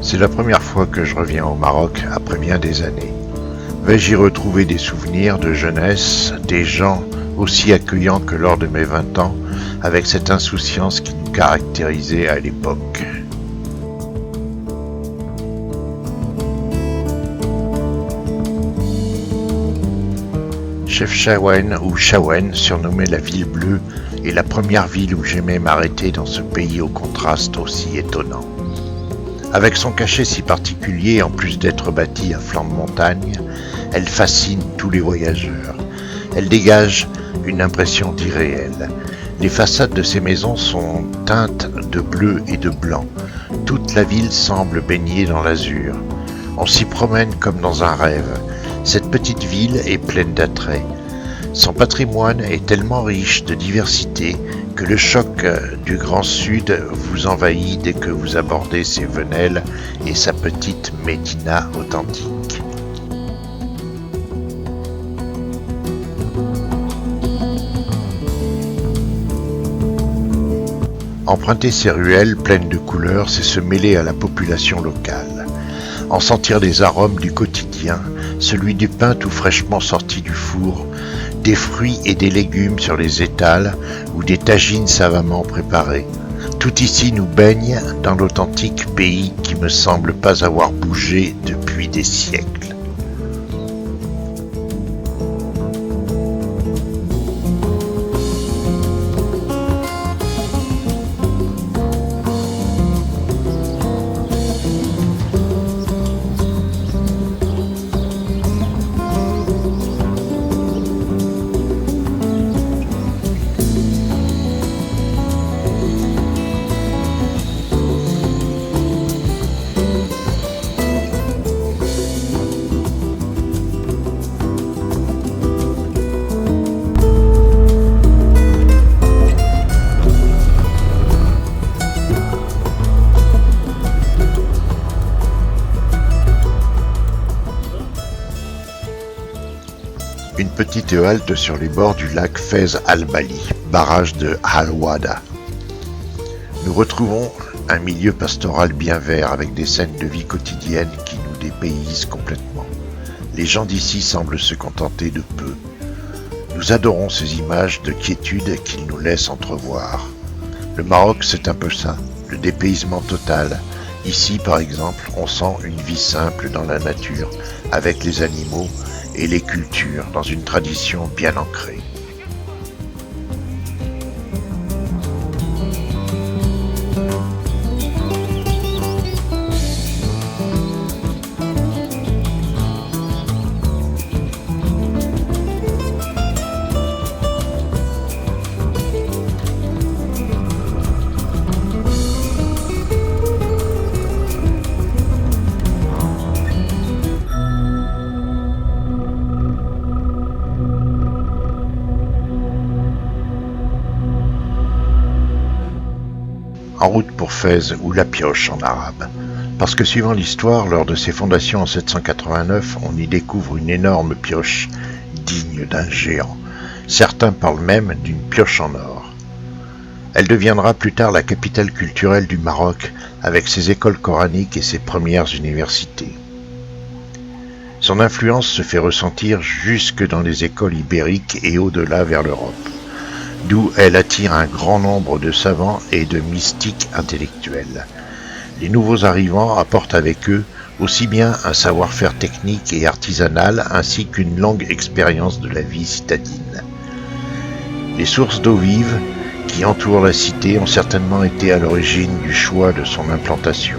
C'est la première fois que je reviens au Maroc après bien des années. Vais-je y retrouver des souvenirs de jeunesse, des gens aussi accueillants que lors de mes 20 ans, avec cette insouciance qui nous caractérisait à l'époque. Chefchaouen ou Chaouen, surnommé la ville bleue, est la première ville où j'aimais m'arrêter dans ce pays au contraste aussi étonnant. Avec son cachet si particulier, en plus d'être bâtie à flanc de montagne, elle fascine tous les voyageurs. Elle dégage une impression d'irréel. Les façades de ces maisons sont teintes de bleu et de blanc. Toute la ville semble baignée dans l'azur. On s'y promène comme dans un rêve. Cette petite ville est pleine d'attraits. Son patrimoine est tellement riche de diversité que le choc du Grand Sud vous envahit dès que vous abordez ses venelles et sa petite médina authentique. Emprunter ces ruelles pleines de couleurs, c'est se mêler à la population locale. En sentir les arômes du quotidien, celui du pain tout fraîchement sorti du four, des fruits et des légumes sur les étals ou des tagines savamment préparées. Tout ici nous baigne dans l'authentique pays qui me semble pas avoir bougé depuis des siècles. Une petite halte sur les bords du lac Fez Al-Bali, barrage de Al-Wada. Nous retrouvons un milieu pastoral bien vert avec des scènes de vie quotidienne qui nous dépaysent complètement. Les gens d'ici semblent se contenter de peu. Nous adorons ces images de quiétude qu'ils nous laissent entrevoir. Le Maroc, c'est un peu ça, le dépaysement total. Ici, par exemple, on sent une vie simple dans la nature, avec les animaux et les cultures dans une tradition bien ancrée. En route pour Fès, ou la Pioche en arabe. Parce que suivant l'histoire, lors de ses fondations en 789, on y découvre une énorme pioche digne d'un géant. Certains parlent même d'une pioche en or. Elle deviendra plus tard la capitale culturelle du Maroc, avec ses écoles coraniques et ses premières universités. Son influence se fait ressentir jusque dans les écoles ibériques et au-delà vers l'Europe, d'où elle attire un grand nombre de savants et de mystiques intellectuels. Les nouveaux arrivants apportent avec eux aussi bien un savoir-faire technique et artisanal ainsi qu'une longue expérience de la vie citadine. Les sources d'eau vive qui entourent la cité ont certainement été à l'origine du choix de son implantation.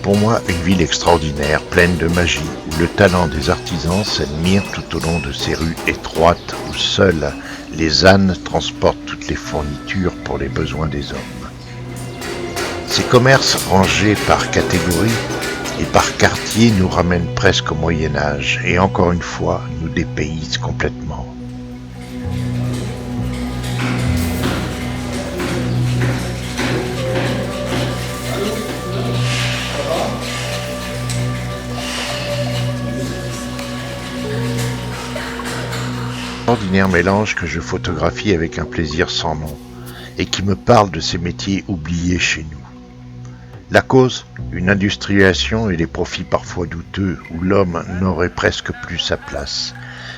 Pour moi, une ville extraordinaire, pleine de magie, où le talent des artisans s'admire tout au long de ces rues étroites où seuls les ânes transportent toutes les fournitures pour les besoins des hommes. Ces commerces rangés par catégorie et par quartier nous ramènent presque au Moyen-Âge et encore une fois nous dépaysent complètement. Ordinaire mélange que je photographie avec un plaisir sans nom et qui me parle de ces métiers oubliés chez nous. La cause, une industrialisation et des profits parfois douteux où l'homme n'aurait presque plus sa place,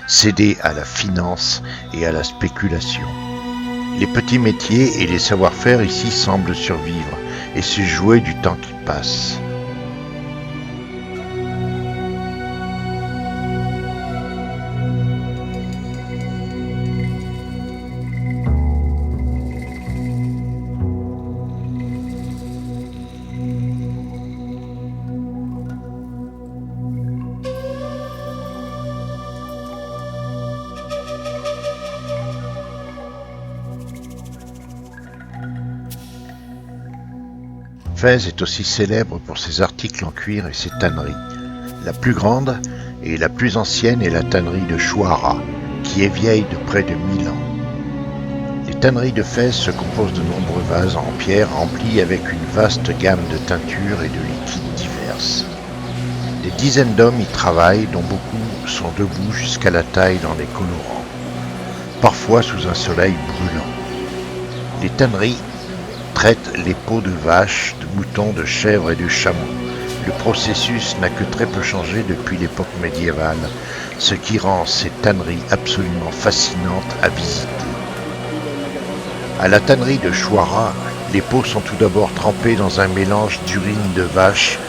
cédé à la finance et à la spéculation. Les petits métiers et les savoir-faire ici semblent survivre et se jouer du temps qui passe. Fès est aussi célèbre pour ses articles en cuir et ses tanneries. La plus grande et la plus ancienne est la tannerie de Chouara, qui est vieille de près de 1000 ans. Les tanneries de Fès se composent de nombreux vases en pierre remplis avec une vaste gamme de teintures et de liquides diverses. Des dizaines d'hommes y travaillent, dont beaucoup sont debout jusqu'à la taille dans les colorants, parfois sous un soleil brûlant. Les tanneries traitent les peaux de vaches, de moutons, de chèvres et de chameaux. Le processus n'a que très peu changé depuis l'époque médiévale, ce qui rend ces tanneries absolument fascinantes à visiter. À la tannerie de Chouara, les peaux sont tout d'abord trempées dans un mélange d'urine de vache,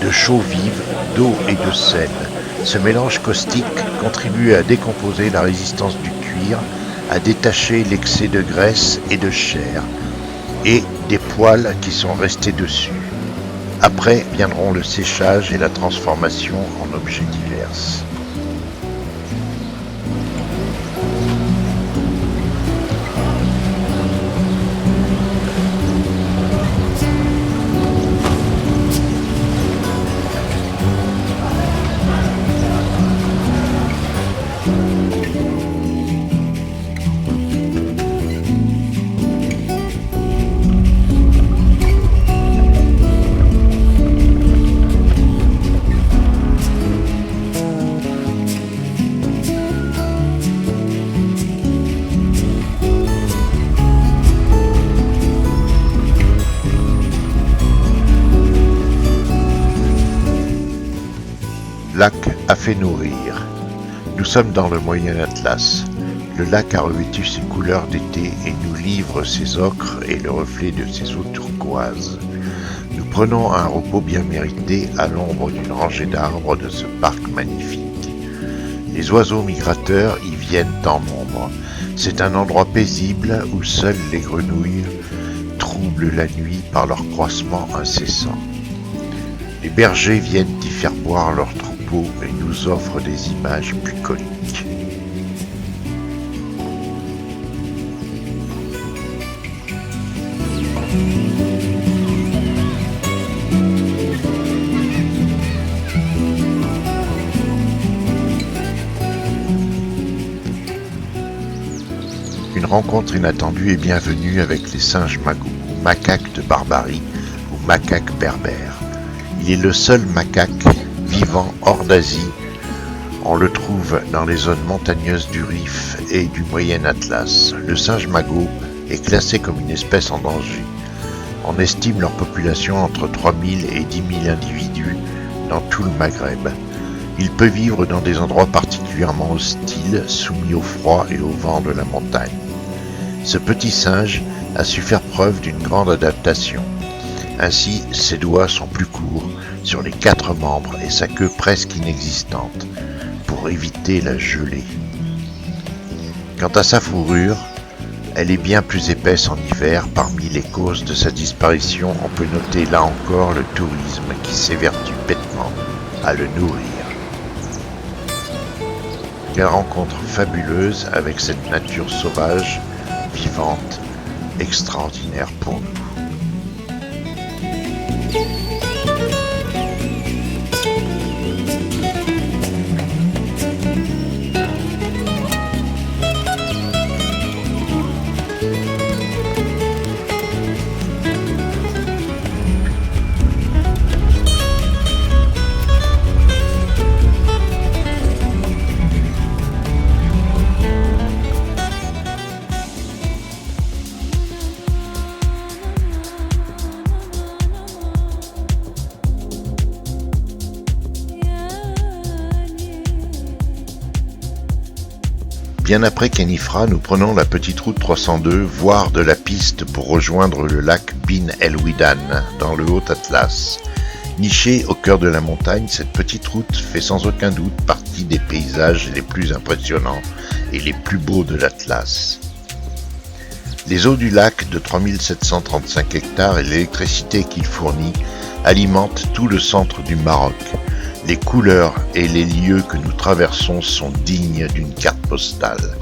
de chaux vive, d'eau et de sel. Ce mélange caustique contribue à décomposer la résistance du cuir, à détacher l'excès de graisse et de chair, et des poils qui sont restés dessus. Après viendront le séchage et la transformation en objets divers. Lac a fait nourrir. Nous sommes dans le Moyen Atlas. Le lac a revêtu ses couleurs d'été et nous livre ses ocres et le reflet de ses eaux turquoises. Nous prenons un repos bien mérité à l'ombre d'une rangée d'arbres de ce parc magnifique. Les oiseaux migrateurs y viennent en nombre. C'est un endroit paisible où seules les grenouilles troublent la nuit par leur croissement incessant. Les bergers viennent y faire boire leurs troupeaux et nous offrent des images bucoliques. Une rencontre inattendue et bienvenue avec les singes magous, ou macaques de Barbarie, ou macaques berbères. Il est le seul macaque vivant hors d'Asie. On le trouve dans les zones montagneuses du Rif et du Moyen Atlas. Le singe magot est classé comme une espèce en danger. On estime leur population entre 3000 et 10 000 individus dans tout le Maghreb. Il peut vivre dans des endroits particulièrement hostiles, soumis au froid et au vent de la montagne. Ce petit singe a su faire preuve d'une grande adaptation. Ainsi, ses doigts sont plus courts sur les 4 membres et sa queue presque inexistante pour éviter la gelée. Quant à sa fourrure, elle est bien plus épaisse en hiver. Parmi les causes de sa disparition, on peut noter là encore le tourisme qui s'évertue bêtement à le nourrir. Quelle rencontre fabuleuse avec cette nature sauvage, vivante, extraordinaire pour nous. Bien après Khénifra, nous prenons la petite route 302, voire de la piste pour rejoindre le lac Bin El Ouidan, dans le Haut-Atlas. Nichée au cœur de la montagne, cette petite route fait sans aucun doute partie des paysages les plus impressionnants et les plus beaux de l'Atlas. Les eaux du lac de 3735 hectares et l'électricité qu'il fournit alimentent tout le centre du Maroc. Les couleurs et les lieux que nous traversons sont dignes d'une carte postale.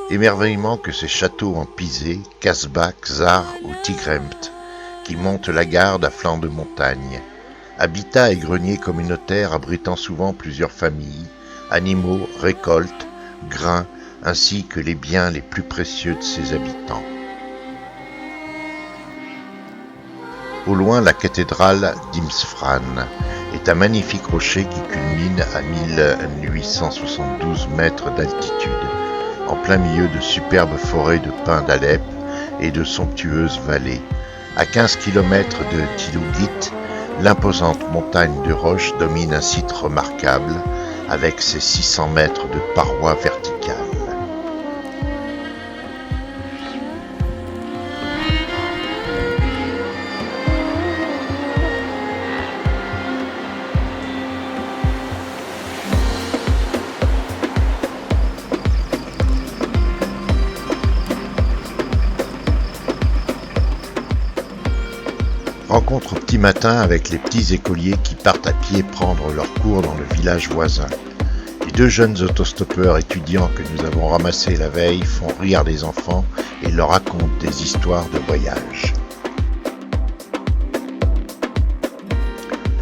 Émerveillement que ces châteaux en pisé, Casbah, Czar ou Tigremt, qui montent la garde à flanc de montagne. Habitat et greniers communautaires abritant souvent plusieurs familles, animaux, récoltes, grains, ainsi que les biens les plus précieux de ses habitants. Au loin, la cathédrale d'Imsfran est un magnifique rocher qui culmine à 1872 mètres d'altitude, en plein milieu de superbes forêts de pins d'Alep et de somptueuses vallées. À 15 km de Tilougit, l'imposante montagne de roche domine un site remarquable avec ses 600 mètres de parois verticales. Rencontre au petit matin avec les petits écoliers qui partent à pied prendre leur cours dans le village voisin. Les deux jeunes autostoppeurs étudiants que nous avons ramassés la veille font rire les enfants et leur racontent des histoires de voyage.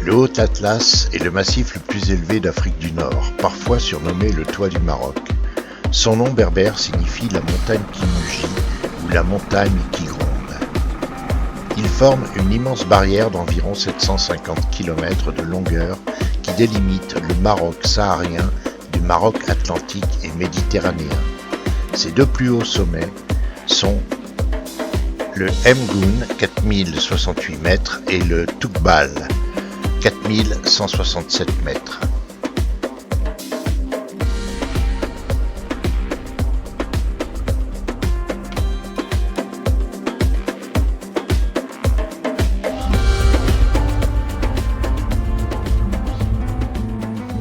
Le Haut-Atlas est le massif le plus élevé d'Afrique du Nord, parfois surnommé le toit du Maroc. Son nom berbère signifie la montagne qui mugit ou la montagne qui gronde. Il forme une immense barrière d'environ 750 km de longueur qui délimite le Maroc saharien du Maroc atlantique et méditerranéen. Ses deux plus hauts sommets sont le Mgoun, 4068 mètres, et le Toukbal, 4167 mètres.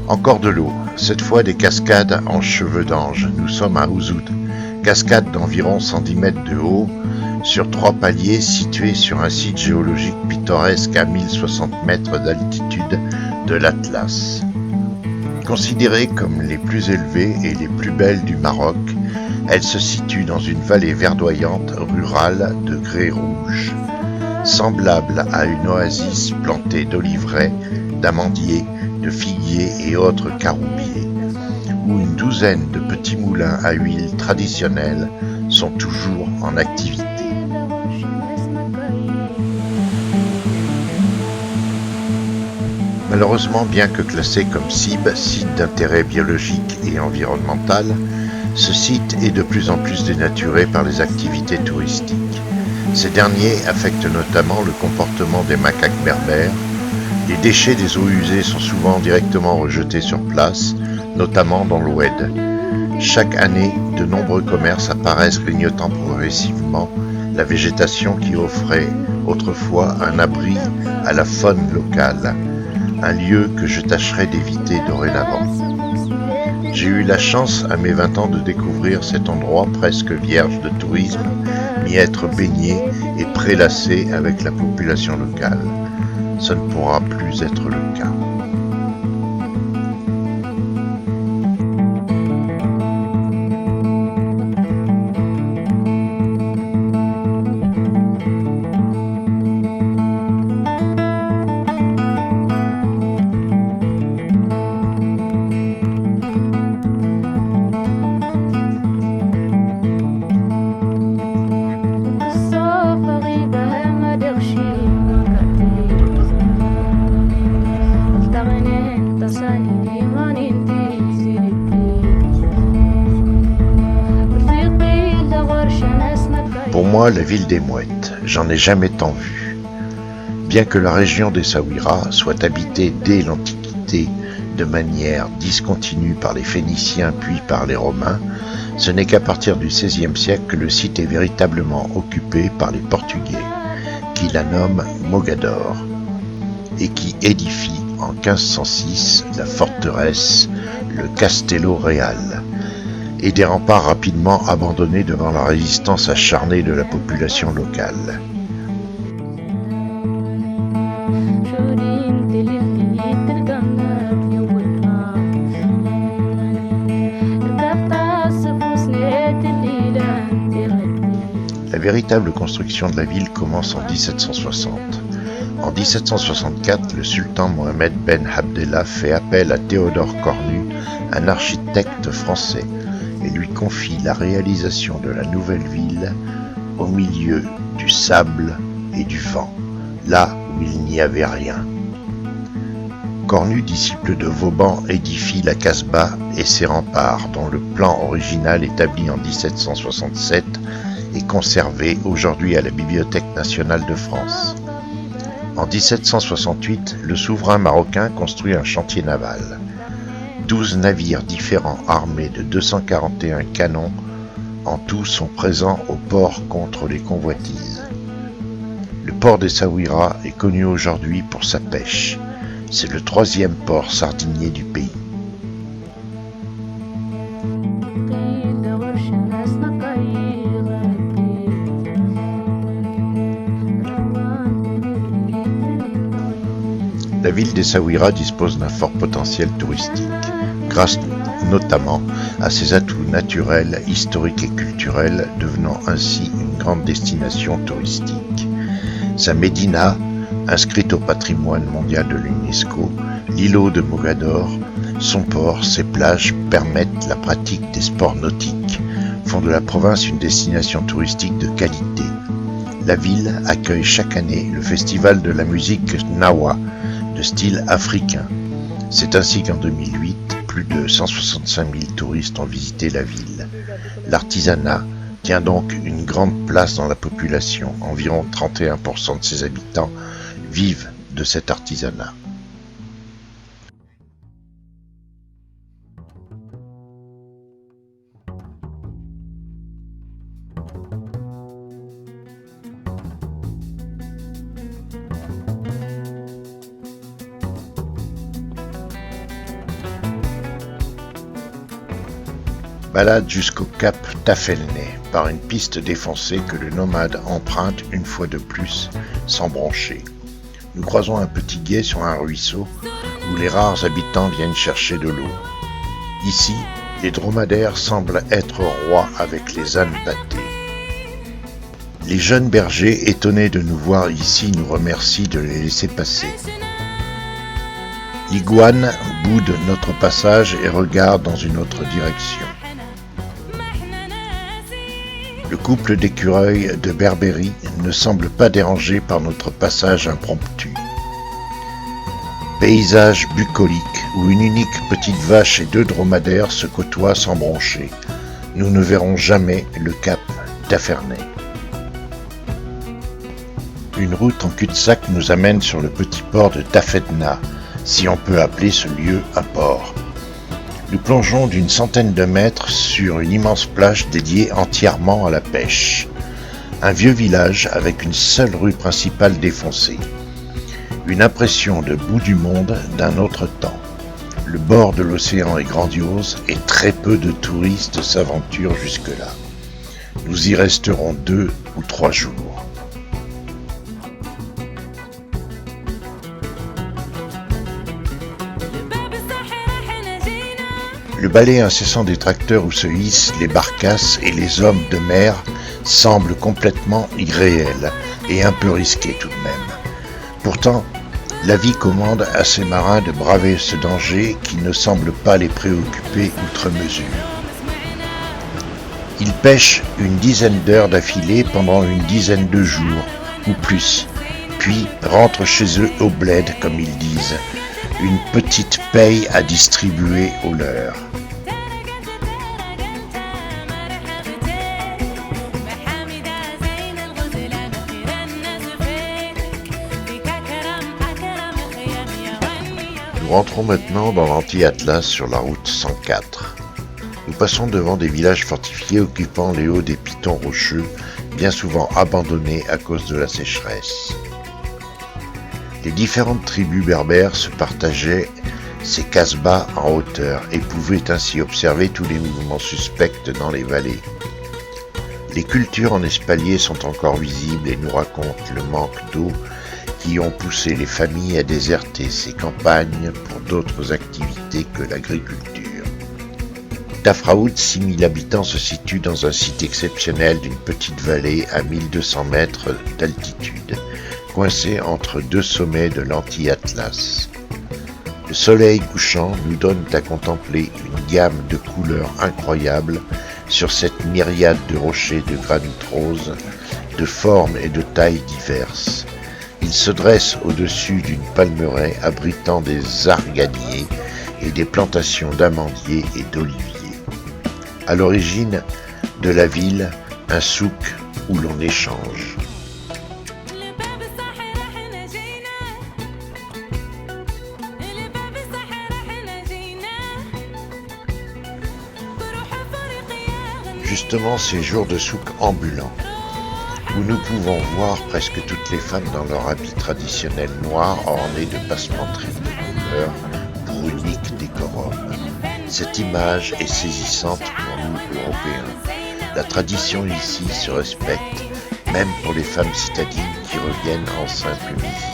Encore de l'eau, cette fois des cascades en cheveux d'ange. Nous sommes à Ouzoud, cascade d'environ 110 mètres de haut, sur 3 paliers situés sur un site géologique pittoresque à 1060 mètres d'altitude de l'Atlas. Considérées comme les plus élevées et les plus belles du Maroc, elles se situent dans une vallée verdoyante rurale de grès rouge, semblable à une oasis plantée d'oliveraies, d'amandiers, de figuiers et autres caroubiers, où une douzaine de petits moulins à huile traditionnels sont toujours en activité. Malheureusement, bien que classé comme SIB, site d'intérêt biologique et environnemental, ce site est de plus en plus dénaturé par les activités touristiques. Ces derniers affectent notamment le comportement des macaques berbères. Les déchets des eaux usées sont souvent directement rejetés sur place, notamment dans l'Oued. Chaque année, de nombreux commerces apparaissent grignotant progressivement la végétation qui offrait autrefois un abri à la faune locale, un lieu que je tâcherai d'éviter dorénavant. J'ai eu la chance à mes 20 ans de découvrir cet endroit presque vierge de tourisme, m'y être baigné et prélassé avec la population locale. Ça ne pourra plus être le cas. Pour moi, la ville des mouettes, j'en ai jamais tant vu. Bien que la région d'Essaouira soit habitée dès l'Antiquité de manière discontinue par les Phéniciens puis par les Romains, ce n'est qu'à partir du XVIe siècle que le site est véritablement occupé par les Portugais, qui la nomment Mogador, et qui édifient en 1506 la forteresse, le Castelo Real, et des remparts rapidement abandonnés devant la résistance acharnée de la population locale. La véritable construction de la ville commence en 1760. En 1764, le sultan Mohamed Ben Abdallah fait appel à Théodore Cornu, un architecte français, et lui confie la réalisation de la nouvelle ville au milieu du sable et du vent, là où il n'y avait rien. Cornu, disciple de Vauban, édifie la Casbah et ses remparts, dont le plan original établi en 1767 est conservé aujourd'hui à la Bibliothèque nationale de France. En 1768, le souverain marocain construit un chantier naval. 12 navires différents armés de 241 canons en tout sont présents au port contre les convoitises. Le port d'Essaouira est connu aujourd'hui pour sa pêche. C'est le 3e port sardinier du pays. La ville d'Essaouira dispose d'un fort potentiel touristique, grâce notamment à ses atouts naturels, historiques et culturels, devenant ainsi une grande destination touristique. Sa médina, inscrite au patrimoine mondial de l'UNESCO, l'îlot de Mogador, son port, ses plages permettent la pratique des sports nautiques, font de la province une destination touristique de qualité. La ville accueille chaque année le festival de la musique Gnawa, de style africain. C'est ainsi qu'en 2008, plus de 165 000 touristes ont visité la ville. L'artisanat tient donc une grande place dans la population. Environ 31% de ses habitants vivent de cet artisanat. Balade jusqu'au cap Tafelneh par une piste défoncée que le nomade emprunte une fois de plus sans broncher. Nous croisons un petit gué sur un ruisseau où les rares habitants viennent chercher de l'eau. Ici, les dromadaires semblent être rois avec les ânes bâtés. Les jeunes bergers, étonnés de nous voir ici, nous remercient de les laisser passer. L'iguane boude notre passage et regarde dans une autre direction. Le couple d'écureuils de Berbérie ne semble pas dérangé par notre passage impromptu. Paysage bucolique où une unique petite vache et 2 dromadaires se côtoient sans broncher. Nous ne verrons jamais le cap Tafelneh. Une route en cul-de-sac nous amène sur le petit port de Tafetna, si on peut appeler ce lieu un port. Nous plongeons d'une centaine de mètres sur une immense plage dédiée entièrement à la pêche. Un vieux village avec une seule rue principale défoncée. Une impression de bout du monde d'un autre temps. Le bord de l'océan est grandiose et très peu de touristes s'aventurent jusque-là. Nous y resterons 2 ou 3 jours. Le balai incessant des tracteurs où se hissent les barcasses et les hommes de mer semble complètement irréel et un peu risqué tout de même. Pourtant, la vie commande à ces marins de braver ce danger qui ne semble pas les préoccuper outre mesure. Ils pêchent une dizaine d'heures d'affilée pendant une dizaine de jours, ou plus, puis rentrent chez eux au bled, comme ils disent, une petite paye à distribuer aux leurs. rentrons maintenant dans l'anti-Atlas sur la route 104. Nous passons devant des villages fortifiés occupant les hauts des pitons rocheux, bien souvent abandonnés à cause de la sécheresse. Les différentes tribus berbères se partageaient ces casbahs en hauteur et pouvaient ainsi observer tous les mouvements suspects dans les vallées. Les cultures en espalier sont encore visibles et nous racontent le manque d'eau qui ont poussé les familles à déserter ces campagnes pour d'autres activités que l'agriculture. Tafraout, 6000 habitants, se situe dans un site exceptionnel d'une petite vallée à 1200 mètres d'altitude, coincée entre deux sommets de l'anti-Atlas. Le soleil couchant nous donne à contempler une gamme de couleurs incroyables sur cette myriade de rochers de granit rose, de formes et de tailles diverses. Il se dresse au-dessus d'une palmeraie abritant des arganiers et des plantations d'amandiers et d'oliviers. À l'origine de la ville, un souk où l'on échange. Justement, ces jours de souk ambulants, où nous pouvons voir presque toutes les femmes dans leur habit traditionnel noir orné de passementeries de couleurs pour unique décorum. Cette image est saisissante pour nous, Européens. La tradition ici se respecte, même pour les femmes citadines qui reviennent en simple visite.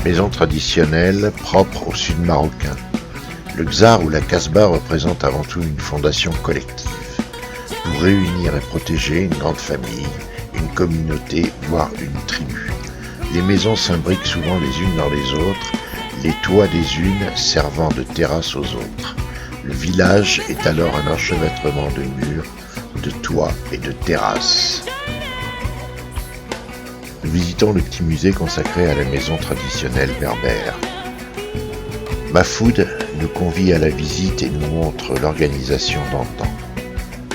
Maison traditionnelle propre au sud marocain. Le Xar ou la Casbah représente avant tout une fondation collective pour réunir et protéger une grande famille, une communauté, voire une tribu. Les maisons s'imbriquent souvent les unes dans les autres, les toits des unes servant de terrasse aux autres. Le village est alors un enchevêtrement de murs, de toits et de terrasses. Nous visitons le petit musée consacré à la maison traditionnelle berbère. Mahfoud nous convie à la visite et nous montre l'organisation d'antan.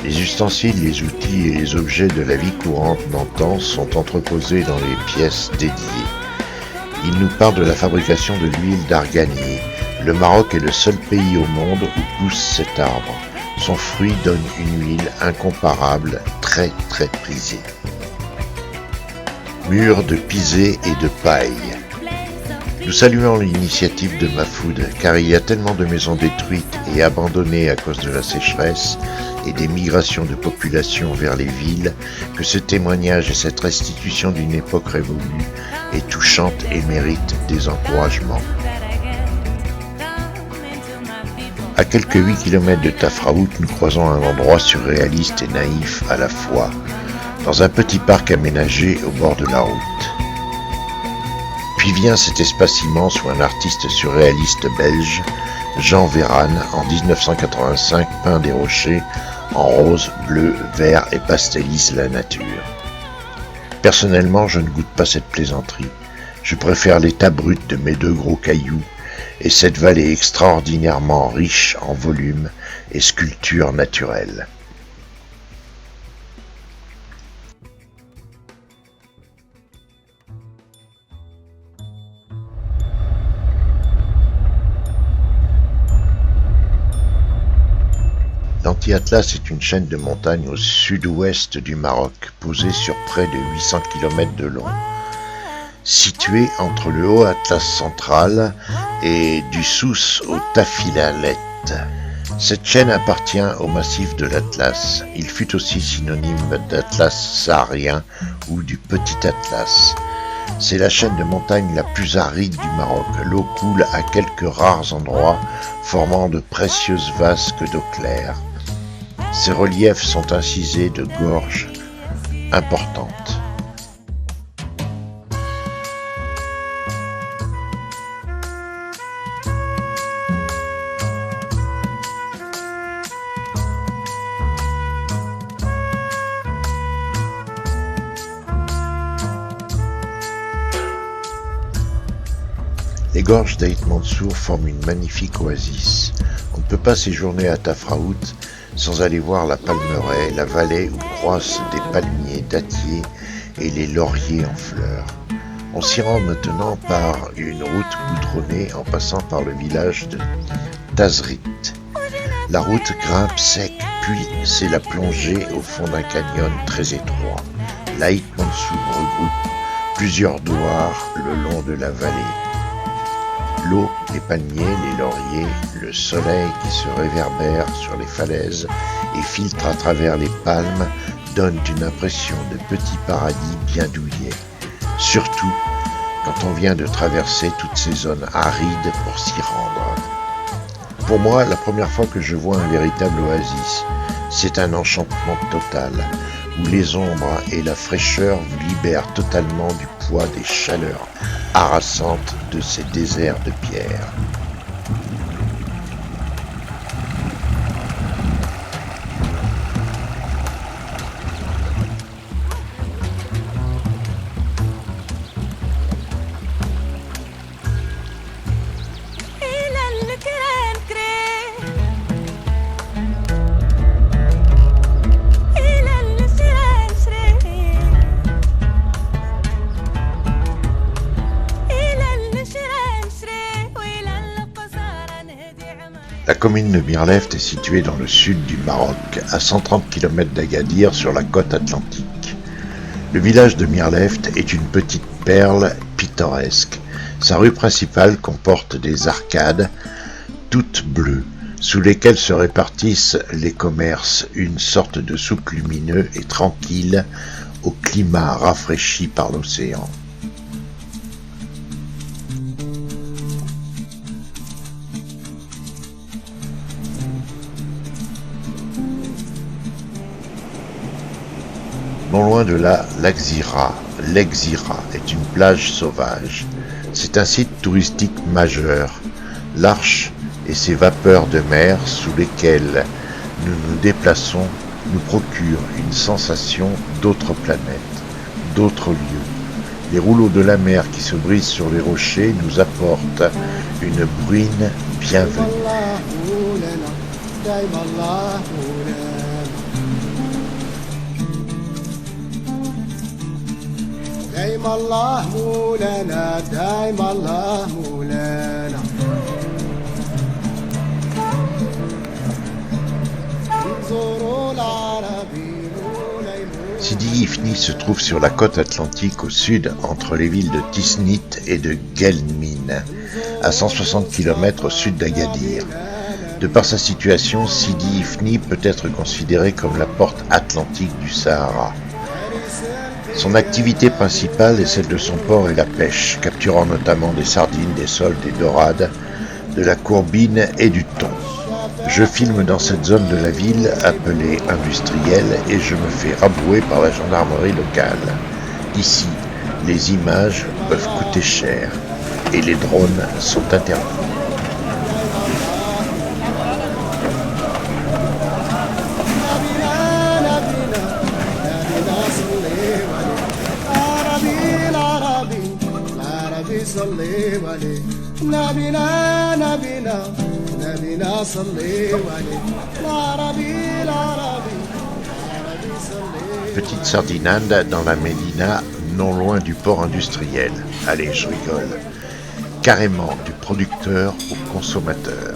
Les ustensiles, les outils et les objets de la vie courante d'antan sont entreposés dans les pièces dédiées. Il nous parle de la fabrication de l'huile d'arganier. Le Maroc est le seul pays au monde où pousse cet arbre. Son fruit donne une huile incomparable, très prisée. Murs de pisé et de paille. Nous saluons l'initiative de Mahfoud car il y a tellement de maisons détruites et abandonnées à cause de la sécheresse et des migrations de population vers les villes que ce témoignage et cette restitution d'une époque révolue est touchante et mérite des encouragements. À quelques 8 km de Tafraout, nous croisons un endroit surréaliste et naïf à la fois, dans un petit parc aménagé au bord de la route. Puis vient cet espace immense où un artiste surréaliste belge, Jean Vérane, en 1985 peint des rochers en rose, bleu, vert et pastélise la nature. Personnellement, je ne goûte pas cette plaisanterie. Je préfère l'état brut de mes deux gros cailloux et cette vallée extraordinairement riche en volume et sculptures naturelles. L'Anti-Atlas est une chaîne de montagnes au sud-ouest du Maroc, posée sur près de 800 km de long. Située entre le Haut Atlas central et du Souss au Tafilalet. Cette chaîne appartient au massif de l'Atlas. Il fut aussi synonyme d'Atlas saharien ou du Petit Atlas. C'est la chaîne de montagnes la plus aride du Maroc. L'eau coule à quelques rares endroits, formant de précieuses vasques d'eau claire. Ses reliefs sont incisés de gorges importantes. Les gorges d'Aït Mansour forment une magnifique oasis. On ne peut pas séjourner à Tafraout sans aller voir la Palmeraie, la vallée où croissent des palmiers dattiers et les lauriers en fleurs. On s'y rend maintenant par une route goudronnée en passant par le village de Tazrit. La route grimpe sec, puis c'est la plongée au fond d'un canyon très étroit. L'Aït Mansour regroupe plusieurs douars le long de la vallée. L'eau, les palmiers, les lauriers, le soleil qui se réverbère sur les falaises et filtre à travers les palmes donnent une impression de petit paradis bien douillet. Surtout quand on vient de traverser toutes ces zones arides pour s'y rendre. Pour moi, la première fois que je vois un véritable oasis, c'est un enchantement total, où les ombres et la fraîcheur vous libèrent totalement du poids des chaleurs harassantes de ces déserts de pierre. La commune de Mirleft est située dans le sud du Maroc, à 130 km d'Agadir sur la côte atlantique. Le village de Mirleft est une petite perle pittoresque. Sa rue principale comporte des arcades, toutes bleues, sous lesquelles se répartissent les commerces, une sorte de souk lumineux et tranquille au climat rafraîchi par l'océan. Non loin de là, l'Exira est une plage sauvage. C'est un site touristique majeur. L'Arche et ses vapeurs de mer sous lesquelles nous nous déplaçons nous procurent une sensation d'autres planètes, d'autres lieux. Les rouleaux de la mer qui se brisent sur les rochers nous apportent une bruine bienvenue. دايم الله مولانا دايم الله مولانا انظروا العربي Sidi Ifni se trouve sur la côte atlantique au sud entre les villes de Tisnit et de Guelmim, à 160 km au sud d'Agadir. De par sa situation, Sidi Ifni peut être considéré comme la porte atlantique du Sahara. Son activité principale est celle de son port et la pêche, capturant notamment des sardines, des sols, des dorades, de la courbine et du thon. Je filme dans cette zone de la ville appelée industrielle et je me fais rabrouer par la gendarmerie locale. Ici, les images peuvent coûter cher et les drones sont interdits. Petite sardinade dans la Médina, non loin du port industriel. Allez, je rigole. Carrément du producteur au consommateur.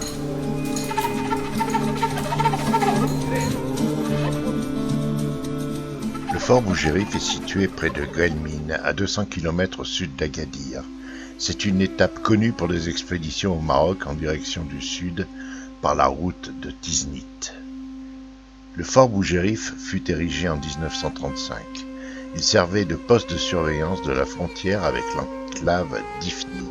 Le fort Bougérif est situé près de Guelmim, à 200 km au sud d'Agadir. C'est une étape connue pour les expéditions au Maroc en direction du sud par la route de Tiznit. Le fort Bougérif fut érigé en 1935. Il servait de poste de surveillance de la frontière avec l'enclave d'Ifni.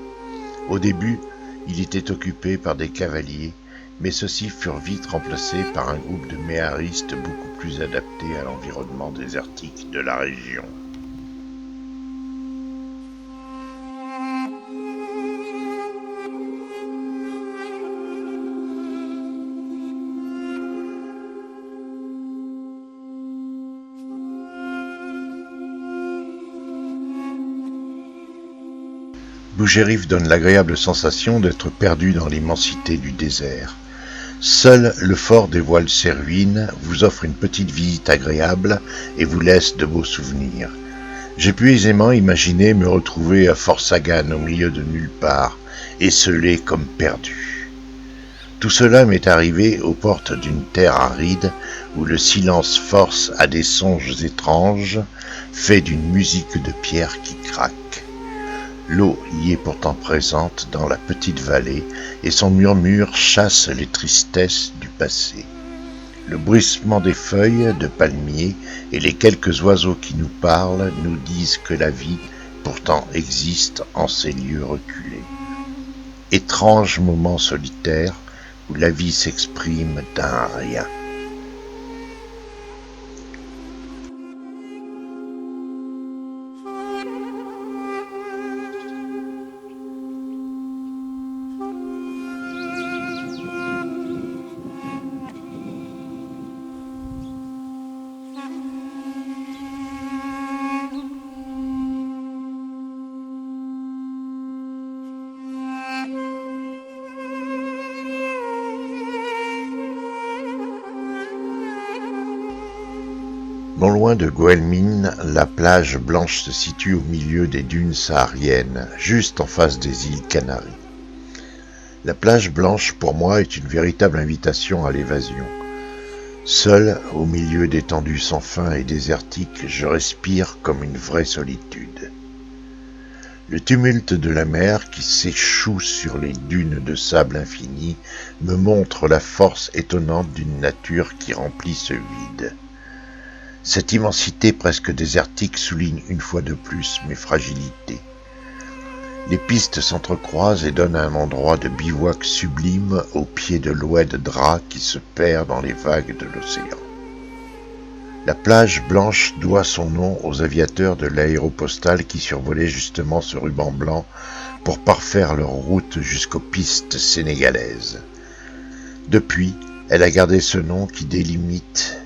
Au début, il était occupé par des cavaliers, mais ceux-ci furent vite remplacés par un groupe de méharistes beaucoup plus adaptés à l'environnement désertique de la région. Bougérif donne l'agréable sensation d'être perdu dans l'immensité du désert. Seul le fort des voiles ses ruines vous offre une petite visite agréable et vous laisse de beaux souvenirs. J'ai pu aisément imaginer me retrouver à Fort Sagan au milieu de nulle part, esselé comme perdu. Tout cela m'est arrivé aux portes d'une terre aride où le silence force à des songes étranges, faits d'une musique de pierre qui craque. L'eau y est pourtant présente dans la petite vallée et son murmure chasse les tristesses du passé. Le bruissement des feuilles de palmier et les quelques oiseaux qui nous parlent nous disent que la vie pourtant existe en ces lieux reculés. Étrange moment solitaire où la vie s'exprime d'un rien. Non loin de Guelmim, la plage blanche se situe au milieu des dunes sahariennes, juste en face des îles Canaries. La plage blanche, pour moi, est une véritable invitation à l'évasion. Seul, au milieu d'étendues sans fin et désertiques, je respire comme une vraie solitude. Le tumulte de la mer qui s'échoue sur les dunes de sable infini me montre la force étonnante d'une nature qui remplit ce vide. Cette immensité presque désertique souligne une fois de plus mes fragilités. Les pistes s'entrecroisent et donnent un endroit de bivouac sublime au pied de l'oued drap qui se perd dans les vagues de l'océan. La plage blanche doit son nom aux aviateurs de l'aéropostale qui survolaient justement ce ruban blanc pour parfaire leur route jusqu'aux pistes sénégalaises. Depuis, elle a gardé ce nom qui délimite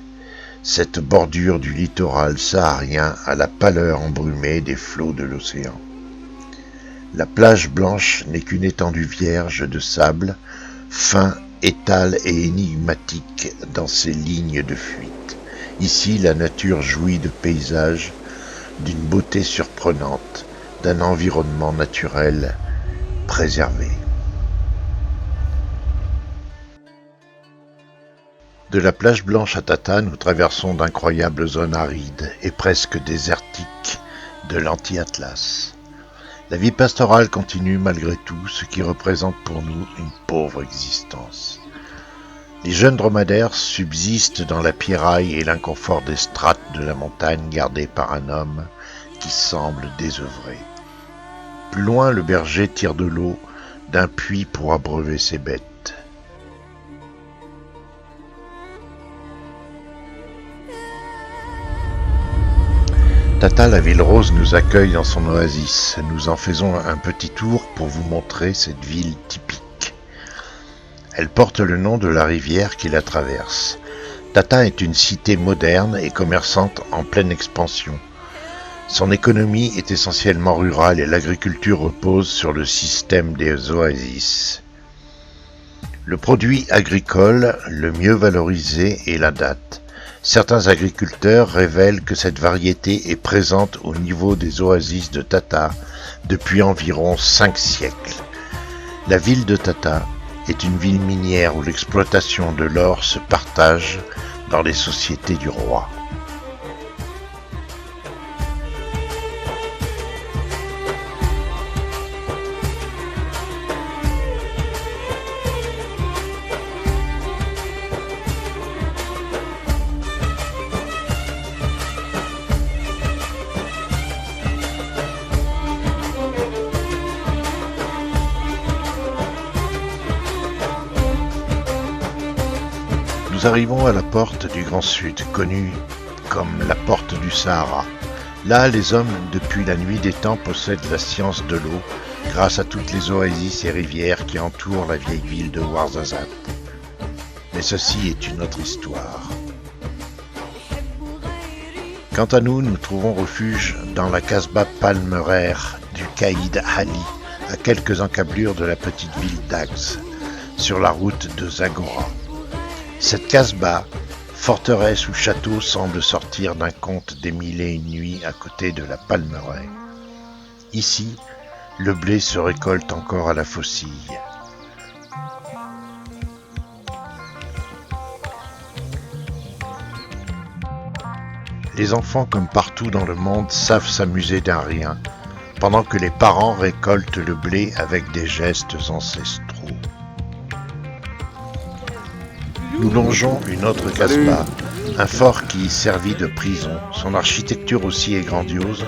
cette bordure du littoral saharien à la pâleur embrumée des flots de l'océan. La plage blanche n'est qu'une étendue vierge de sable, fin, étale et énigmatique dans ses lignes de fuite. Ici, la nature jouit de paysages, d'une beauté surprenante, d'un environnement naturel préservé. De la plage blanche à Tata, nous traversons d'incroyables zones arides et presque désertiques de l'anti-Atlas. La vie pastorale continue malgré tout, ce qui représente pour nous une pauvre existence. Les jeunes dromadaires subsistent dans la pierraille et l'inconfort des strates de la montagne gardées par un homme qui semble désœuvré. Plus loin, le berger tire de l'eau d'un puits pour abreuver ses bêtes. Tata, la ville rose, nous accueille dans son oasis. Nous en faisons un petit tour pour vous montrer cette ville typique. Elle porte le nom de la rivière qui la traverse. Tata est une cité moderne et commerçante en pleine expansion. Son économie est essentiellement rurale et l'agriculture repose sur le système des oasis. Le produit agricole le mieux valorisé est la datte. Certains agriculteurs révèlent que cette variété est présente au niveau des oasis de Tata depuis environ 5 siècles. La ville de Tata est une ville minière où l'exploitation de l'or se partage dans les sociétés du roi. Nous arrivons à la porte du Grand Sud, connue comme la porte du Sahara. Là, les hommes, depuis la nuit des temps, possèdent la science de l'eau grâce à toutes les oasis et rivières qui entourent la vieille ville de Ouarzazate. Mais ceci est une autre histoire. Quant à nous, nous trouvons refuge dans la Casbah palmeraire du Caïd Ali, à quelques encablures de la petite ville d'Agz, sur la route de Zagora. Cette Casbah, forteresse ou château, semble sortir d'un conte des mille et une nuits à côté de la palmeraie. Ici, le blé se récolte encore à la faucille. Les enfants, comme partout dans le monde, savent s'amuser d'un rien, pendant que les parents récoltent le blé avec des gestes ancestraux. Nous longeons une autre Casbah, un fort qui servit de prison. Son architecture aussi est grandiose,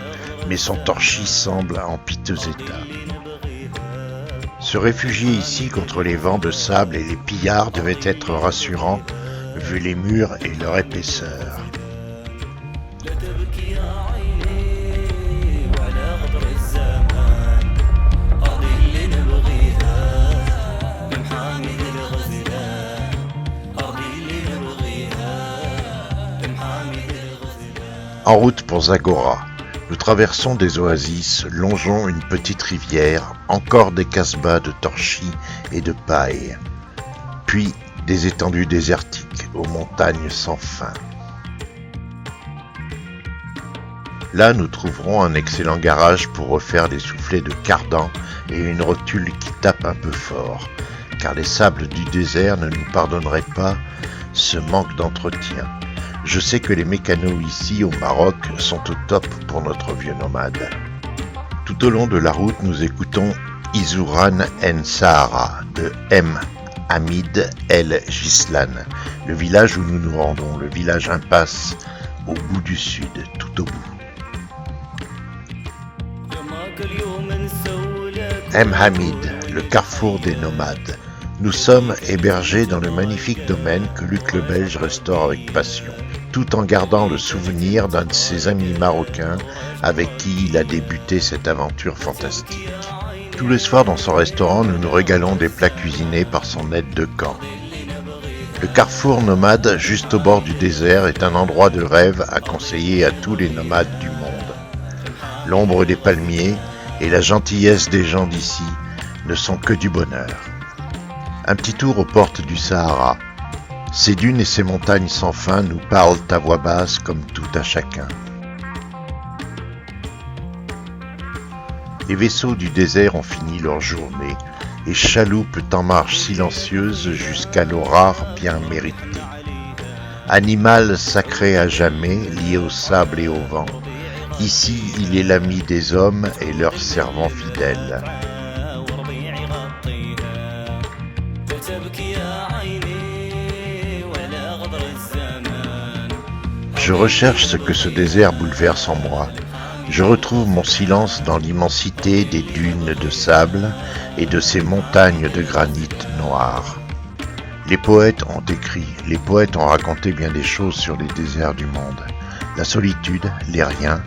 mais son torchis semble en piteux état. Se réfugier ici contre les vents de sable et les pillards devait être rassurant, vu les murs et leur épaisseur. En route pour Zagora, nous traversons des oasis, longeons une petite rivière, encore des casbahs de torchis et de paille, puis des étendues désertiques aux montagnes sans fin. Là, nous trouverons un excellent garage pour refaire des soufflets de cardan et une rotule qui tape un peu fort, car les sables du désert ne nous pardonneraient pas ce manque d'entretien. Je sais que les mécanos ici au Maroc sont au top pour notre vieux nomade. Tout au long de la route, nous écoutons Izouran en Sahara de M. Hamid El Gislan, le village où nous nous rendons, le village impasse au bout du sud, tout au bout. M. Hamid, le carrefour des nomades. Nous sommes hébergés dans le magnifique domaine que Luc le Belge restaure avec passion, tout en gardant le souvenir d'un de ses amis marocains avec qui il a débuté cette aventure fantastique. Tous les soirs dans son restaurant, nous nous régalons des plats cuisinés par son aide de camp. Le carrefour nomade, juste au bord du désert, est un endroit de rêve à conseiller à tous les nomades du monde. L'ombre des palmiers et la gentillesse des gens d'ici ne sont que du bonheur. Un petit tour aux portes du Sahara. Ces dunes et ces montagnes sans fin nous parlent à voix basse comme tout à chacun. Les vaisseaux du désert ont fini leur journée et chaloupent en marche silencieuse jusqu'à l'orare bien méritée. Animal sacré à jamais, lié au sable et au vent, ici il est l'ami des hommes et leur servant fidèle. Je recherche ce que ce désert bouleverse en moi. Je retrouve mon silence dans l'immensité des dunes de sable et de ces montagnes de granit noir. Les poètes ont écrit, les poètes ont raconté bien des choses sur les déserts du monde. La solitude, les riens,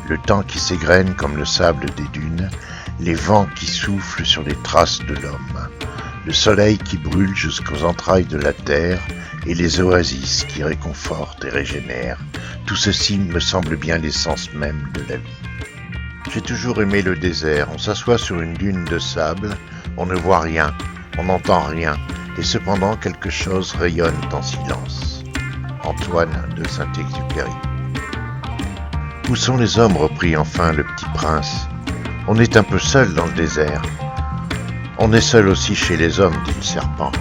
le temps qui s'égrène comme le sable des dunes, les vents qui soufflent sur les traces de l'homme, le soleil qui brûle jusqu'aux entrailles de la terre et les oasis qui réconfortent et régénèrent. Tout ceci me semble bien l'essence même de la vie. J'ai toujours aimé le désert. On s'assoit sur une dune de sable, on ne voit rien, on n'entend rien, et cependant quelque chose rayonne en silence. Antoine de Saint-Exupéry. Où sont les hommes, reprit enfin le petit prince. On est un peu seul dans le désert. On est seul aussi chez les hommes, dit le serpent.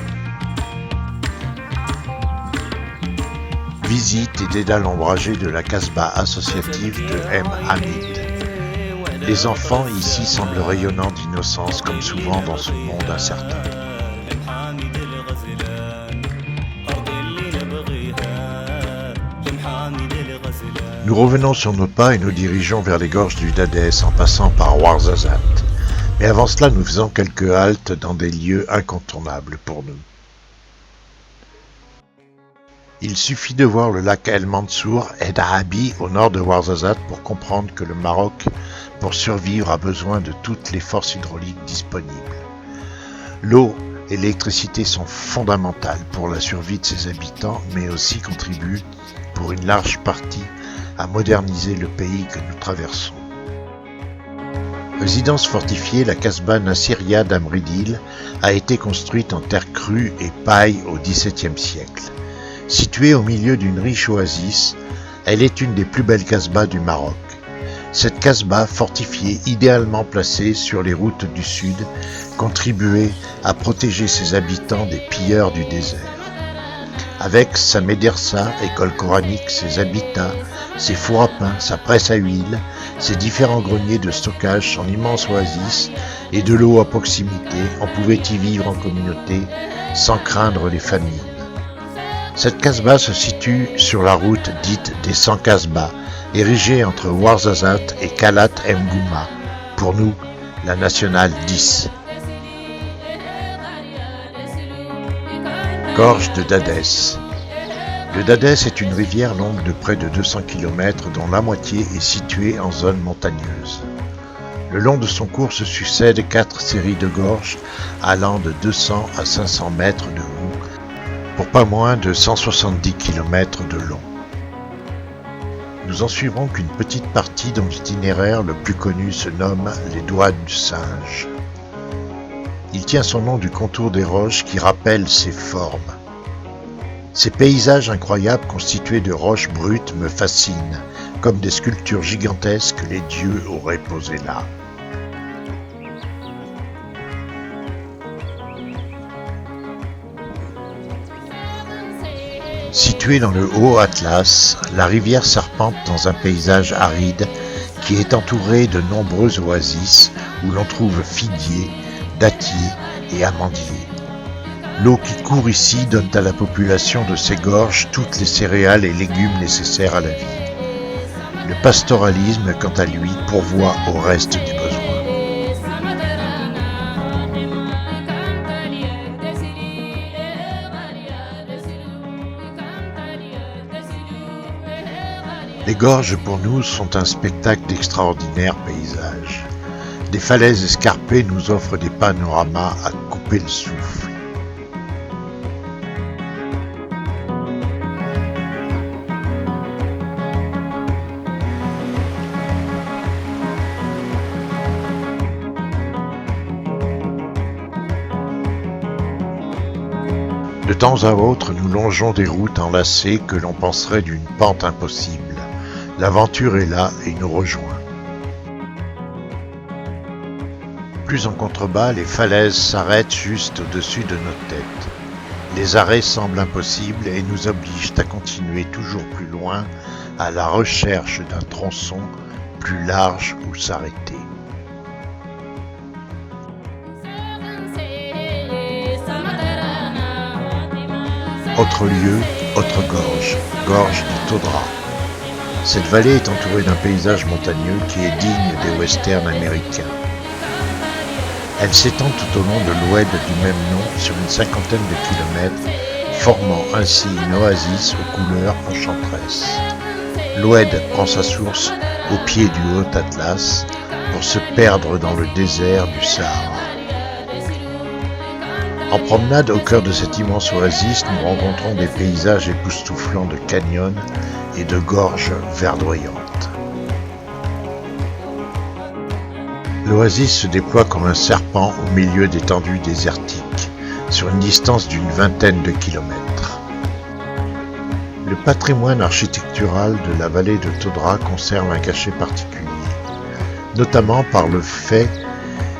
Visite et dédale ombragé de la Casbah associative de M. Hamid. Les enfants ici semblent rayonnants d'innocence comme souvent dans ce monde incertain. Nous revenons sur nos pas et nous dirigeons vers les gorges du Dadès en passant par Ouarzazate. Mais avant cela, nous faisons quelques haltes dans des lieux incontournables pour nous. Il suffit de voir le lac El Mansour et Daabi au nord de Ouarzazate pour comprendre que le Maroc, pour survivre, a besoin de toutes les forces hydrauliques disponibles. L'eau et l'électricité sont fondamentales pour la survie de ses habitants, mais aussi contribuent, pour une large partie, à moderniser le pays que nous traversons. Résidence fortifiée, la Casbah Nassiria d'Amridil a été construite en terre crue et paille au XVIIe siècle. Située au milieu d'une riche oasis, elle est une des plus belles Casbahs du Maroc. Cette Casbah, fortifiée, idéalement placée sur les routes du sud, contribuait à protéger ses habitants des pilleurs du désert. Avec sa médersa, école coranique, ses habitats, ses fours à pain, sa presse à huile, ses différents greniers de stockage, son immense oasis et de l'eau à proximité, on pouvait y vivre en communauté sans craindre les famines. Cette Casbah se situe sur la route dite des 100 Casbahs, érigée entre Ouarzazate et Kalat Mgouma, pour nous la nationale 10. Gorge de Dadès. Le Dadès est une rivière longue de près de 200 km dont la moitié est située en zone montagneuse. Le long de son cours se succèdent 4 séries de gorges allant de 200 à 500 mètres de haut pour pas moins de 170 km de long. Nous en suivrons qu'une petite partie dont l'itinéraire le plus connu se nomme les Doigts du Singe. Il tient son nom du contour des roches qui rappellent ses formes. Ces paysages incroyables constitués de roches brutes me fascinent, comme des sculptures gigantesques que les dieux auraient posées là. Située dans le Haut Atlas, la rivière serpente dans un paysage aride qui est entouré de nombreuses oasis où l'on trouve figuiers, dattiers et amandiers. L'eau qui court ici donne à la population de ces gorges toutes les céréales et légumes nécessaires à la vie. Le pastoralisme, quant à lui, pourvoit au reste des besoins. Les gorges pour nous sont un spectacle d'extraordinaires paysages. Des falaises escarpées nous offrent des panoramas à couper le souffle. De temps à autre, nous longeons des routes enlacées que l'on penserait d'une pente impossible. L'aventure est là et nous rejoint. Plus en contrebas, les falaises s'arrêtent juste au-dessus de nos têtes. Les arrêts semblent impossibles et nous obligent à continuer toujours plus loin à la recherche d'un tronçon plus large où s'arrêter. Autre lieu, autre gorge, gorge du Todra. Cette vallée est entourée d'un paysage montagneux qui est digne des westerns américains. Elle s'étend tout au long de l'oued du même nom sur une cinquantaine de kilomètres, formant ainsi une oasis aux couleurs enchanteresses. L'oued prend sa source au pied du Haut Atlas pour se perdre dans le désert du Sahara. En promenade au cœur de cette immense oasis, nous rencontrons des paysages époustouflants de canyons et de gorges verdoyantes. L'oasis se déploie comme un serpent au milieu d'étendues désertiques, sur une distance d'une vingtaine de kilomètres. Le patrimoine architectural de la vallée de Todra conserve un cachet particulier, notamment par le fait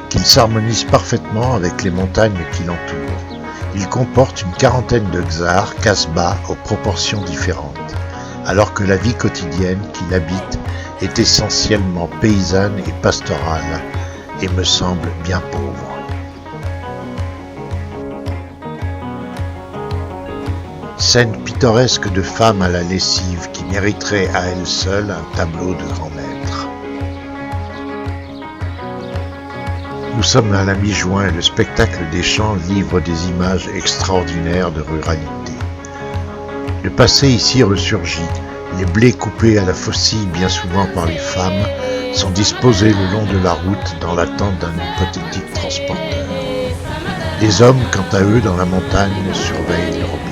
qu'il s'harmonise parfaitement avec les montagnes qui l'entourent. Il comporte une quarantaine de czars, casbahs aux proportions différentes, alors que la vie quotidienne qui l'habite est essentiellement paysanne et pastorale, et me semble bien pauvre. Scène pittoresque de femmes à la lessive qui mériterait à elle seule un tableau de grand maître. Nous sommes à la mi-juin et le spectacle des champs livre des images extraordinaires de ruralité. Le passé ici ressurgit. Les blés coupés à la faucille bien souvent par les femmes sont disposés le long de la route dans l'attente d'un hypothétique transporteur. Les hommes, quant à eux, dans la montagne, surveillent leurs biens.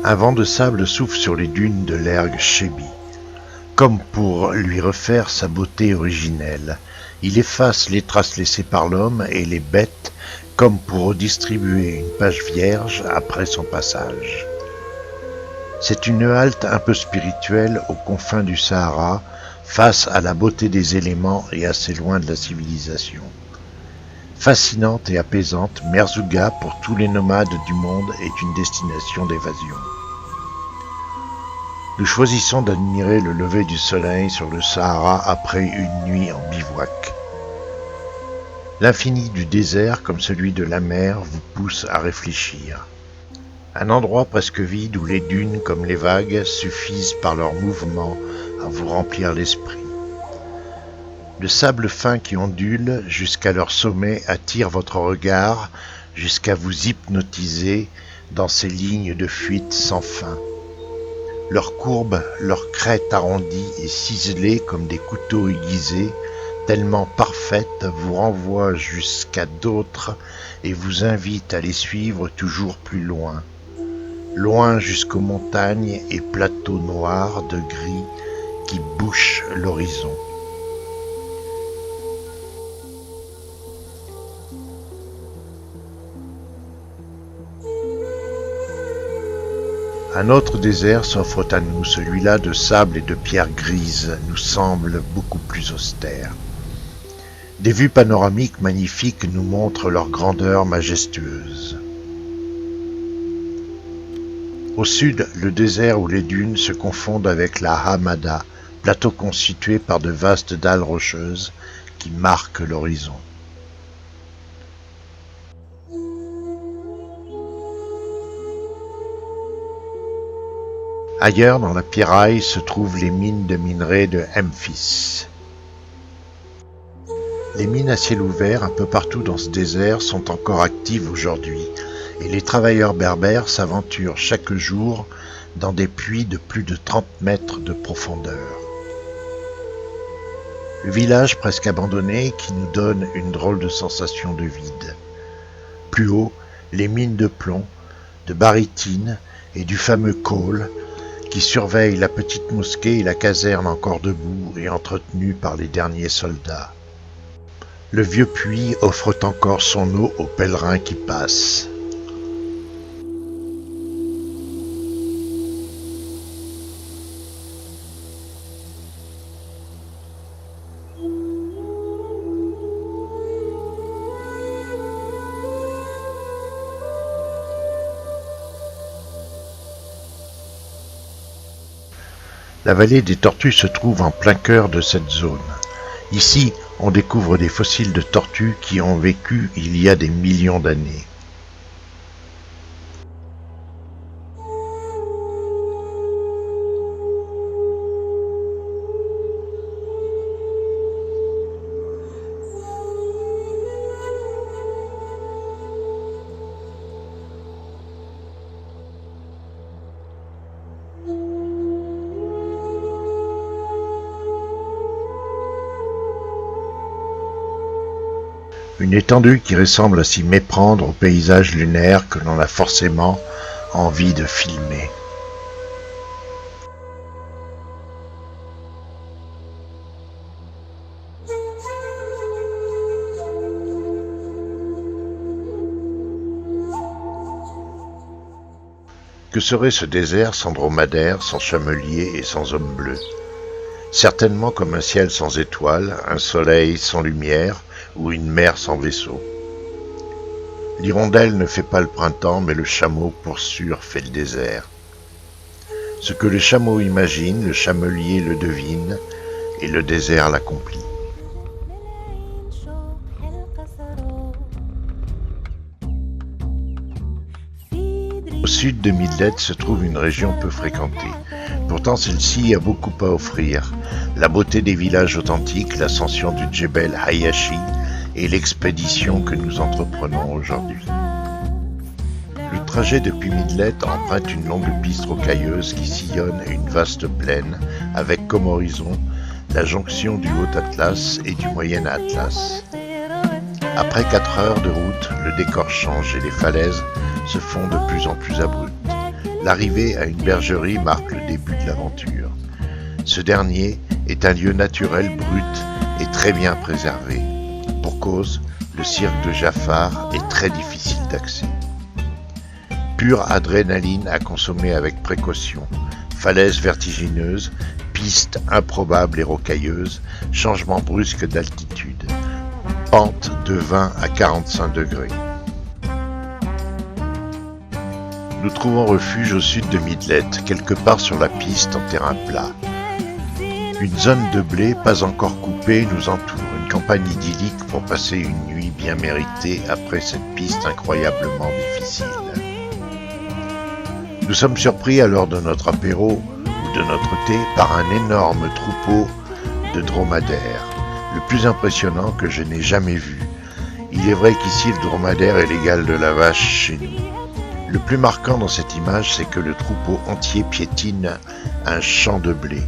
Un vent de sable souffle sur les dunes de l'ergue Chébi. Comme pour lui refaire sa beauté originelle, il efface les traces laissées par l'homme et les bêtes comme pour redistribuer une page vierge après son passage. C'est une halte un peu spirituelle aux confins du Sahara, face à la beauté des éléments et assez loin de la civilisation. Fascinante et apaisante, Merzouga, pour tous les nomades du monde, est une destination d'évasion. Nous choisissons d'admirer le lever du soleil sur le Sahara après une nuit en bivouac. L'infini du désert, comme celui de la mer, vous pousse à réfléchir. Un endroit presque vide où les dunes, comme les vagues, suffisent par leur mouvement à vous remplir l'esprit. Le sable fin qui ondule jusqu'à leur sommet attire votre regard jusqu'à vous hypnotiser dans ces lignes de fuite sans fin. Leurs courbes, leurs crêtes arrondies et ciselées comme des couteaux aiguisés, tellement parfaites, vous renvoient jusqu'à d'autres et vous invitent à les suivre toujours plus loin. Loin jusqu'aux montagnes et plateaux noirs de gris qui bouchent l'horizon. Un autre désert s'offre à nous, celui-là de sable et de pierres grises nous semble beaucoup plus austère. Des vues panoramiques magnifiques nous montrent leur grandeur majestueuse. Au sud, le désert où les dunes se confondent avec la Hamada, plateau constitué par de vastes dalles rocheuses qui marquent l'horizon. Ailleurs, dans la pierraille, se trouvent les mines de minerai de Memphis. Les mines à ciel ouvert, un peu partout dans ce désert, sont encore actives aujourd'hui, et les travailleurs berbères s'aventurent chaque jour dans des puits de plus de 30 mètres de profondeur. Le village presque abandonné qui nous donne une drôle de sensation de vide. Plus haut, les mines de plomb, de barytine et du fameux kohl, qui surveille la petite mosquée et la caserne encore debout et entretenue par les derniers soldats. Le vieux puits offre encore son eau aux pèlerins qui passent. La vallée des tortues se trouve en plein cœur de cette zone. Ici, on découvre des fossiles de tortues qui ont vécu il y a des millions d'années. Une étendue qui ressemble à s'y méprendre au paysage lunaire que l'on a forcément envie de filmer. Que serait ce désert sans dromadaire, sans chamelier et sans homme bleu? Certainement comme un ciel sans étoiles, un soleil sans lumière ou une mer sans vaisseau. L'hirondelle ne fait pas le printemps, mais le chameau, pour sûr, fait le désert. Ce que le chameau imagine, le chamelier le devine, et le désert l'accomplit. Au sud de Midlet se trouve une région peu fréquentée. Pourtant, celle-ci a beaucoup à offrir. La beauté des villages authentiques, l'ascension du Djebel Hayashi et l'expédition que nous entreprenons aujourd'hui. Le trajet depuis Midlet emprunte une longue piste rocailleuse qui sillonne une vaste plaine avec comme horizon la jonction du Haut Atlas et du Moyen Atlas. Après 4 heures de route, le décor change et les falaises se font de plus en plus abruptes. L'arrivée à une bergerie marque le début de l'aventure. Ce dernier est un lieu naturel brut et très bien préservé. Pour cause, le cirque de Jafar est très difficile d'accès. Pure adrénaline à consommer avec précaution. Falaises vertigineuses, pistes improbables et rocailleuses, changements brusques d'altitude. Pente de 20 à 45 degrés. Nous trouvons refuge au sud de Midlet, quelque part sur la piste en terrain plat. Une zone de blé pas encore coupée nous entoure, une campagne idyllique pour passer une nuit bien méritée après cette piste incroyablement difficile. Nous sommes surpris à l'heure de notre apéro ou de notre thé par un énorme troupeau de dromadaires, le plus impressionnant que je n'ai jamais vu. Il est vrai qu'ici le dromadaire est l'égal de la vache chez nous. Le plus marquant dans cette image, c'est que le troupeau entier piétine un champ de blé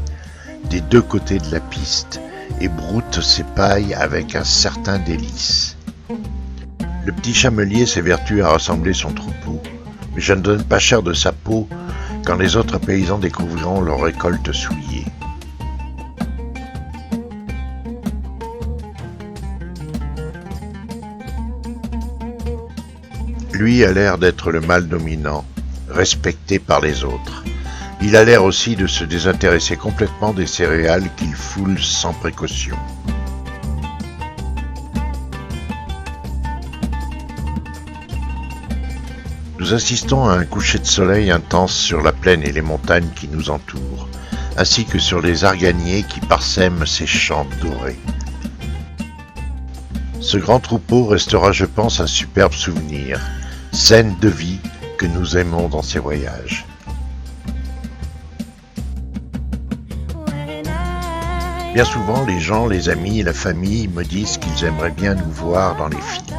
des deux côtés de la piste et broute ses pailles avec un certain délice. Le petit chamelier s'évertue à rassembler son troupeau, mais je ne donne pas cher de sa peau quand les autres paysans découvriront leur récolte souillée. Lui a l'air d'être le mâle dominant, respecté par les autres. Il a l'air aussi de se désintéresser complètement des céréales qu'il foule sans précaution. Nous assistons à un coucher de soleil intense sur la plaine et les montagnes qui nous entourent, ainsi que sur les arganiers qui parsèment ces champs dorés. Ce grand troupeau restera, je pense, un superbe souvenir, scène de vie que nous aimons dans ces voyages. Bien souvent, les gens, les amis et la famille me disent qu'ils aimeraient bien nous voir dans les films.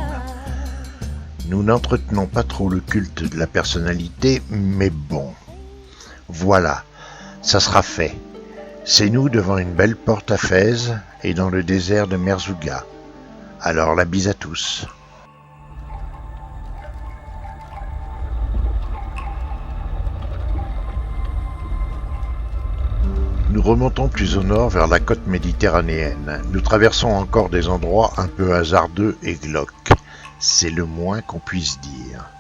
Nous n'entretenons pas trop le culte de la personnalité, mais bon, voilà, ça sera fait. C'est nous devant une belle porte à Fès et dans le désert de Merzouga. Alors la bise à tous. Nous remontons plus au nord vers la côte méditerranéenne. Nous traversons encore des endroits un peu hasardeux et glauques. C'est le moins qu'on puisse dire.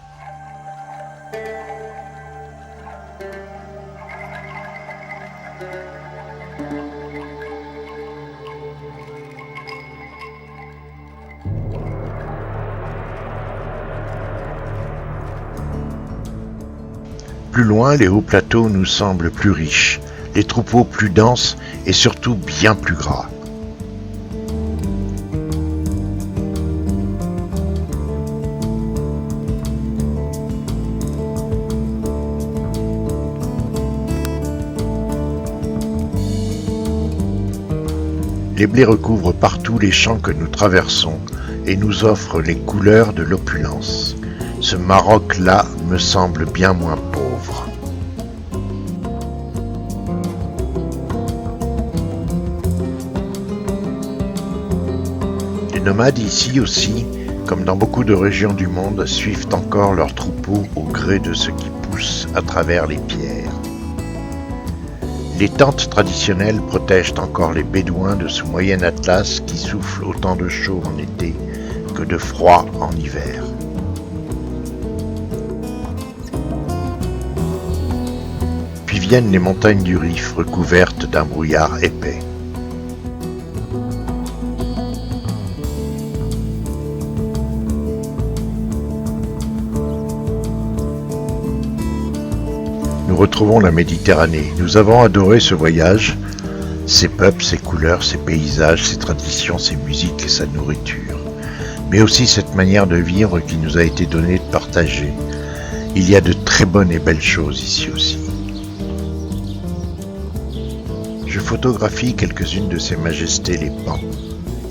Plus loin, les hauts plateaux nous semblent plus riches, les troupeaux plus denses et surtout bien plus gras. Les blés recouvrent partout les champs que nous traversons et nous offrent les couleurs de l'opulence. Ce Maroc-là me semble bien moins pauvre. Les nomades ici aussi, comme dans beaucoup de régions du monde, suivent encore leurs troupeaux au gré de ce qui pousse à travers les pierres. Les tentes traditionnelles protègent encore les bédouins de ce moyen Atlas qui souffle autant de chaud en été que de froid en hiver. Puis viennent les montagnes du Rif recouvertes d'un brouillard épais. Nous retrouvons la Méditerranée. Nous avons adoré ce voyage, ses peuples, ses couleurs, ses paysages, ses traditions, ses musiques et sa nourriture. mais aussi cette manière de vivre qui nous a été donnée de partager. Il y a de très bonnes et belles choses ici aussi. Je photographie quelques-unes de ces majestés les pans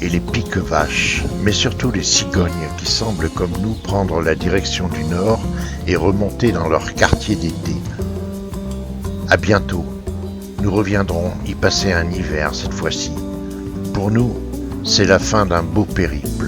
et les piques-vaches, mais surtout les cigognes qui semblent comme nous prendre la direction du nord et remonter dans leur quartier d'été. À bientôt, nous reviendrons y passer un hiver cette fois-ci. Pour nous, c'est la fin d'un beau périple.